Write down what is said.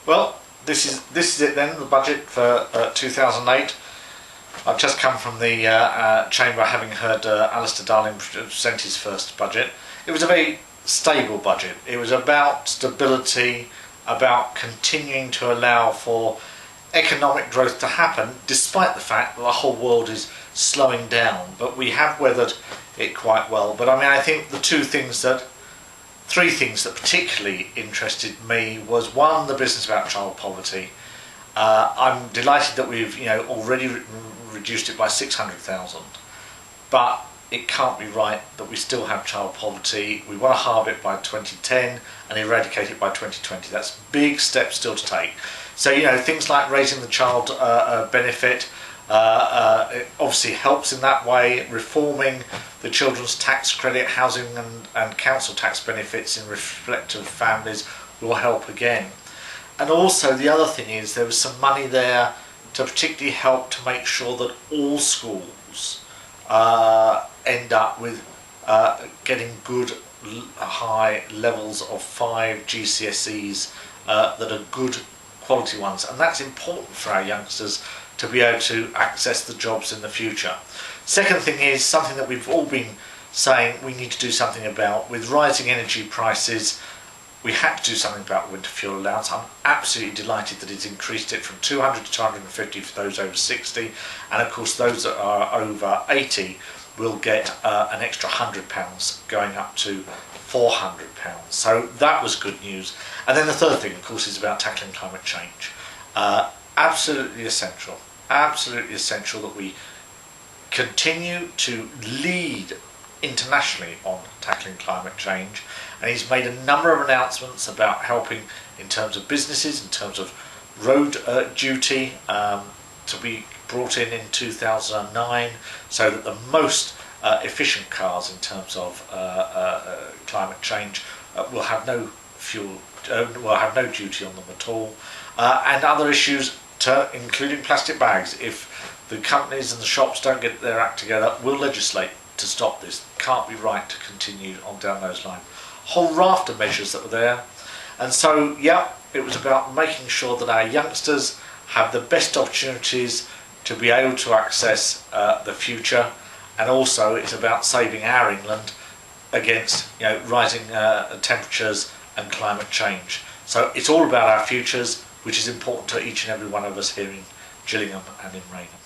Well, this is it then, the budget for 2008. I've just come from the chamber having heard Alistair Darling present his first budget. It was a very stable budget. It was about stability, about continuing to allow for economic growth to happen despite the fact that the whole world is slowing down, but we have weathered it quite well. But I mean, I think the three things that particularly interested me was, one, the business about child poverty. I'm delighted that we've already reduced it by 600,000, but it can't be right that we still have child poverty. We want to halve it by 2010 and eradicate it by 2020. That's big steps still to take. So things like raising the child benefit it obviously helps in that way. Reforming the children's tax credit, housing and council tax benefits in respect of families will help again. And also the other thing is there was some money there to particularly help to make sure that all schools end up with getting good high levels of 5 GCSEs that are good quality ones, and that's important for our youngsters to be able to access the jobs in the future. Second thing is something that we've all been saying we need to do something about. With rising energy prices, we had to do something about winter fuel allowance. I'm absolutely delighted that it's increased it from 200 to 250 for those over 60, and of course those that are over 80 will get an extra £100 going up to £400. So that was good news. And then the third thing, of course, is about tackling climate change. Absolutely essential that we continue to lead internationally on tackling climate change. And he's made a number of announcements about helping in terms of businesses, in terms of road duty to be brought in 2009, so that the most efficient cars in terms of climate change will have no fuel, will have no duty on them at all, and other issues, including plastic bags. If the companies and the shops don't get their act together, we'll legislate to stop this. Can't be right to continue on down those lines. Whole raft of measures that were there, and so it was about making sure that our youngsters have the best opportunities to be able to access the future, and also it's about saving our England against rising temperatures and climate change. So it's all about our futures, which is important to each and every one of us here in Gillingham and in Rainham.